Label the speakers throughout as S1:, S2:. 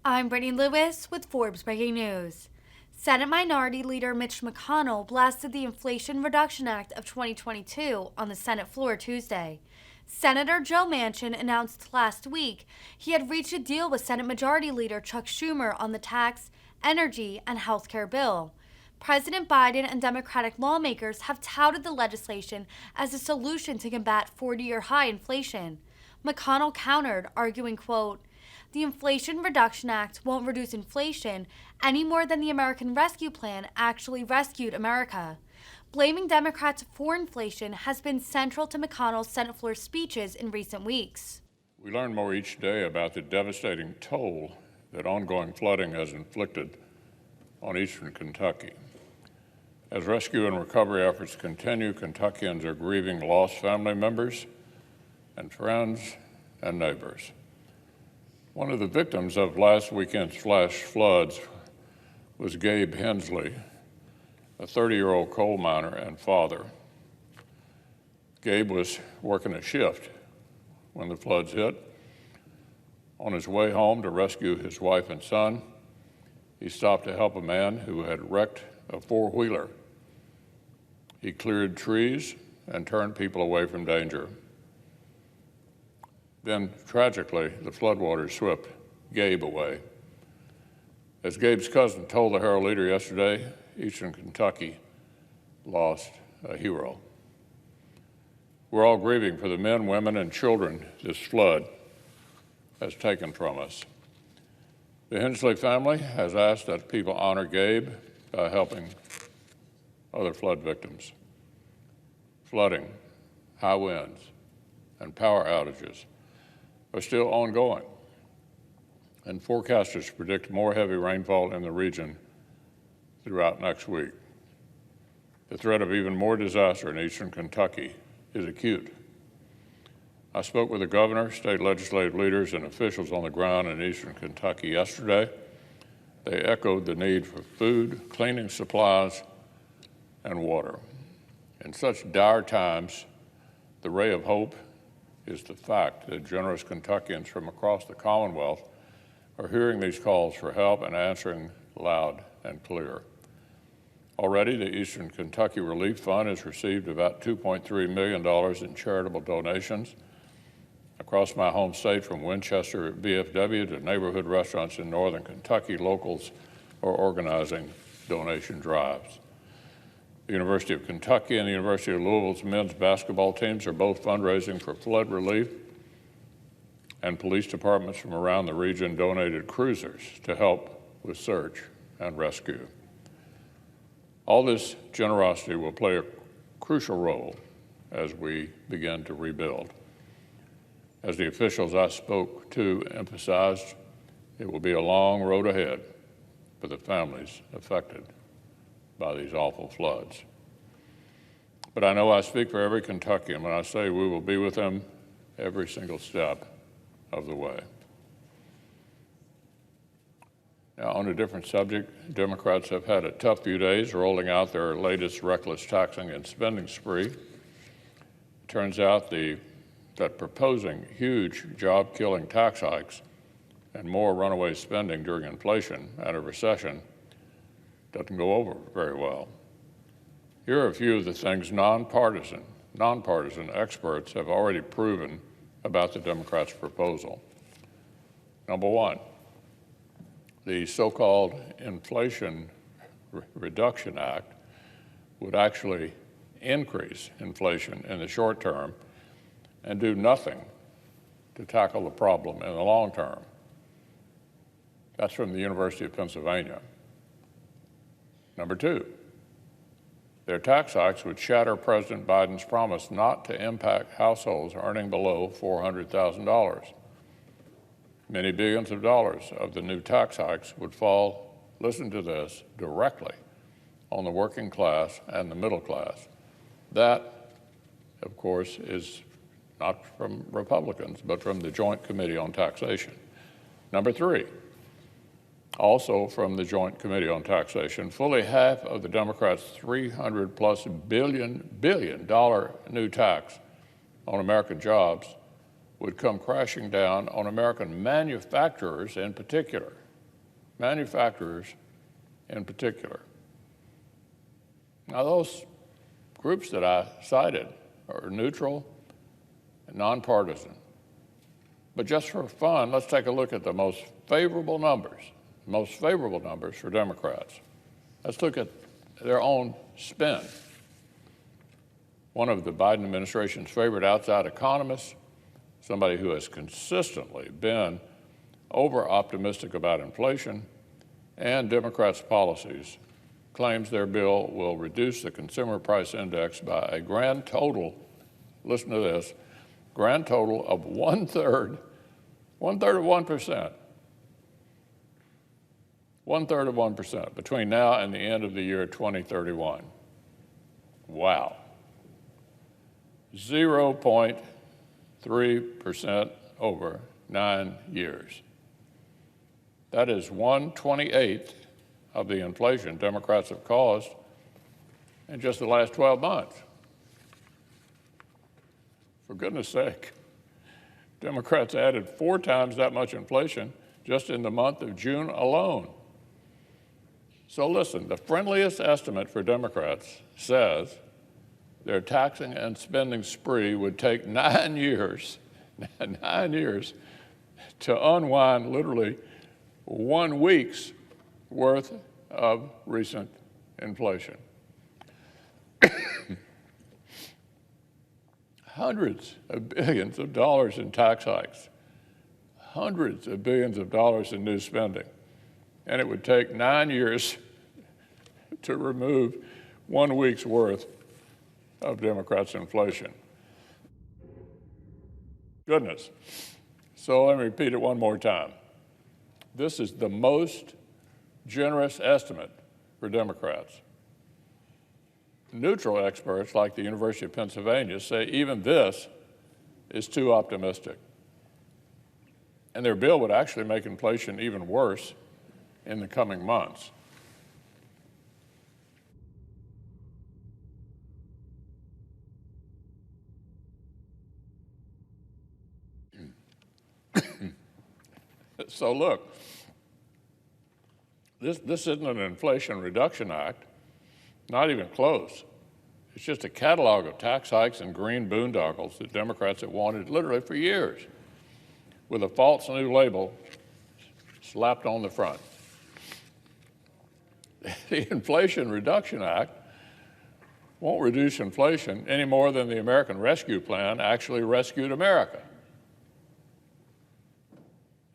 S1: I'm Brittany Lewis with Forbes Breaking News. Senate Minority Leader Mitch McConnell blasted the Inflation Reduction Act of 2022 on the Senate floor Tuesday. Senator Joe Manchin announced last week he had reached a deal with Senate Majority Leader Chuck Schumer on the tax, energy, and health care bill. President Biden and Democratic lawmakers have touted the legislation as a solution to combat 40-year high inflation. McConnell countered, arguing, quote, "The Inflation Reduction Act won't reduce inflation any more than the American Rescue Plan actually rescued America." Blaming Democrats for inflation has been central to McConnell's Senate floor speeches in recent weeks.
S2: We learn more each day about the devastating toll that ongoing flooding has inflicted on eastern Kentucky. As rescue and recovery efforts continue, Kentuckians are grieving lost family members and friends and neighbors. One of the victims of last weekend's flash floods was Gabe Hensley, a 30-year-old coal miner and father. Gabe was working a shift when the floods hit. On his way home to rescue his wife and son, he stopped to help a man who had wrecked a four-wheeler. He cleared trees and turned people away from danger. Then, tragically, the floodwaters swept Gabe away. As Gabe's cousin told the Herald Leader yesterday, eastern Kentucky lost a hero. We're all grieving for the men, women, and children this flood has taken from us. The Hensley family has asked that people honor Gabe by helping other flood victims. Flooding, high winds, and power outages are still ongoing, and forecasters predict more heavy rainfall in the region throughout next week. The threat of even more disaster in eastern Kentucky is acute. I spoke with the governor, state legislative leaders, and officials on the ground in eastern Kentucky yesterday. They echoed the need for food, cleaning supplies, and water. In such dire times, the ray of hope is the fact that generous Kentuckians from across the Commonwealth are hearing these calls for help and answering loud and clear. Already, the Eastern Kentucky Relief Fund has received about $2.3 million in charitable donations across my home state, from Winchester at VFW to neighborhood restaurants in northern Kentucky. Locals are organizing donation drives. The University of Kentucky and the University of Louisville's men's basketball teams are both fundraising for flood relief, and police departments from around the region donated cruisers to help with search and rescue. All this generosity will play a crucial role as we begin to rebuild. As the officials I spoke to emphasized, it will be a long road ahead for the families affected by these awful floods. But I know I speak for every Kentuckian when I say we will be with them every single step of the way. Now, on a different subject, Democrats have had a tough few days rolling out their latest reckless taxing and spending spree. It turns out that proposing huge job-killing tax hikes and more runaway spending during inflation and a recession doesn't go over very well. Here are a few of the things nonpartisan experts have already proven about the Democrats' proposal. Number one, the so-called Inflation Reduction Act would actually increase inflation in the short term and do nothing to tackle the problem in the long term. That's from the University of Pennsylvania. Number two, their tax hikes would shatter President Biden's promise not to impact households earning below $400,000. Many billions of dollars of the new tax hikes would fall, listen to this, directly on the working class and the middle class. That, of course, is not from Republicans, but from the Joint Committee on Taxation. Number three, also from the Joint Committee on Taxation, fully half of the Democrats' $300+ billion new tax on American jobs would come crashing down on American manufacturers in particular. manufacturers in particular. Now, those groups that I cited are neutral and nonpartisan. But just for fun, let's take a look at the most favorable numbers for Democrats. Let's look at their own spin. One of the Biden administration's favorite outside economists, somebody who has consistently been over-optimistic about inflation and Democrats' policies, claims their bill will reduce the consumer price index by a grand total, listen to this, grand total of one-third of 1%. One-third of 1% between now and the end of the year 2031. Wow. 0.3% over 9 years. That is 1/28th of the inflation Democrats have caused in just the last 12 months. For goodness sake, Democrats added 4 times that much inflation just in the month of June alone. So listen, the friendliest estimate for Democrats says their taxing and spending spree would take 9 years, 9 years, to unwind literally 1 week's worth of recent inflation. Hundreds of billions of dollars in tax hikes, hundreds of billions of dollars in new spending, and it would take 9 years to remove 1 week's worth of Democrats' inflation. Goodness. So let me repeat it one more time. This is the most generous estimate for Democrats. Neutral experts like the University of Pennsylvania say even this is too optimistic. And their bill would actually make inflation even worse in the coming months. So look, this isn't an Inflation Reduction Act, not even close. It's just a catalog of tax hikes and green boondoggles that Democrats have wanted literally for years, with a false new label slapped on the front. The Inflation Reduction Act won't reduce inflation any more than the American Rescue Plan actually rescued America.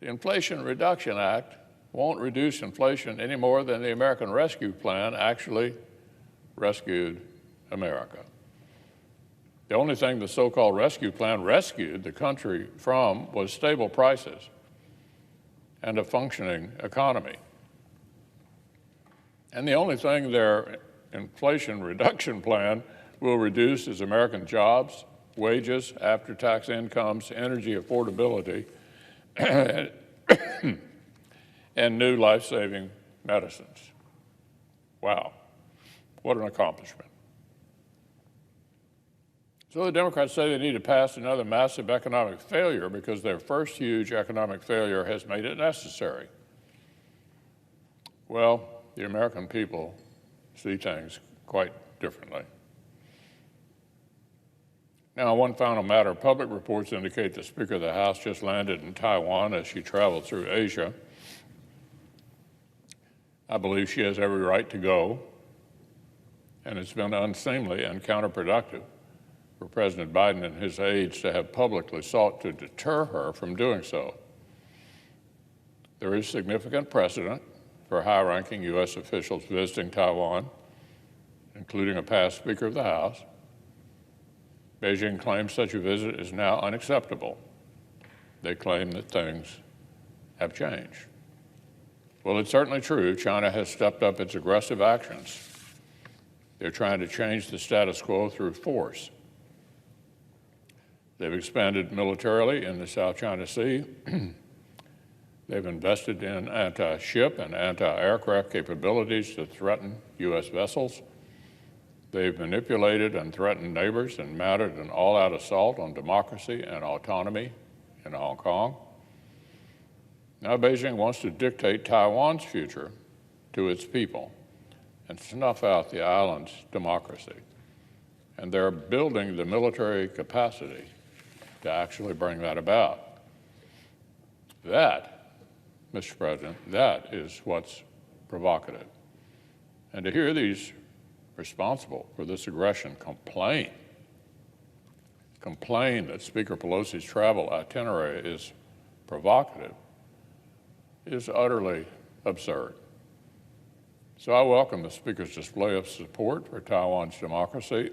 S2: The Inflation Reduction Act won't reduce inflation any more than the American Rescue Plan actually rescued America. The only thing the so-called rescue plan rescued the country from was stable prices and a functioning economy. And the only thing their Inflation Reduction Plan will reduce is American jobs, wages, after-tax incomes, energy affordability, and new life-saving medicines. Wow, what an accomplishment. So the Democrats say they need to pass another massive economic failure because their first huge economic failure has made it necessary. Well, the American people see things quite differently. Now, one final matter, public reports indicate the Speaker of the House just landed in Taiwan as she traveled through Asia. I believe she has every right to go, and it's been unseemly and counterproductive for President Biden and his aides to have publicly sought to deter her from doing so. There is significant precedent for high-ranking U.S. officials visiting Taiwan, including a past Speaker of the House. Beijing claims such a visit is now unacceptable. They claim that things have changed. Well, it's certainly true. China has stepped up its aggressive actions. They're trying to change the status quo through force. They've expanded militarily in the South China Sea. They've invested in anti-ship and anti-aircraft capabilities to threaten U.S. vessels. They've manipulated and threatened neighbors and mounted an all-out assault on democracy and autonomy in Hong Kong. Now Beijing wants to dictate Taiwan's future to its people and snuff out the island's democracy. And they're building the military capacity to actually bring that about. That, Mr. President, that is what's provocative. And to hear these responsible for this aggression complain that Speaker Pelosi's travel itinerary is provocative is utterly absurd. So I welcome the Speaker's display of support for Taiwan's democracy,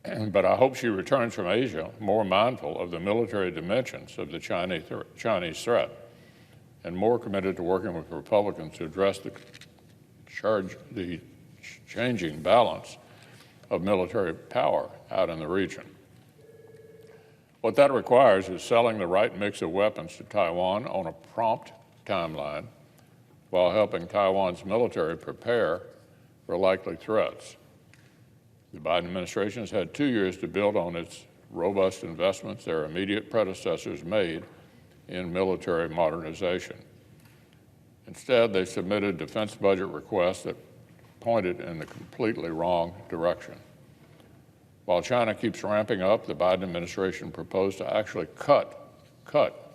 S2: but I hope she returns from Asia more mindful of the military dimensions of the Chinese threat and more committed to working with Republicans to address the changing balance of military power out in the region. What that requires is selling the right mix of weapons to Taiwan on a prompt timeline while helping Taiwan's military prepare for likely threats. The Biden administration has had 2 years to build on its robust investments their immediate predecessors made in military modernization. Instead, they submitted defense budget requests that pointed in the completely wrong direction. While China keeps ramping up, the Biden administration proposed to actually cut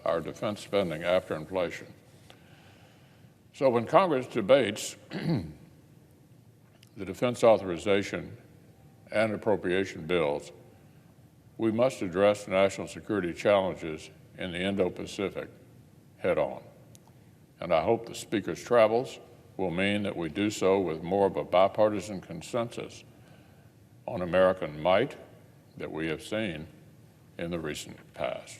S2: our defense spending after inflation. So when Congress debates the defense authorization and appropriation bills, we must address national security challenges in the Indo-Pacific head-on. And I hope the Speaker's travels will mean that we do so with more of a bipartisan consensus on American might that we have seen in the recent past.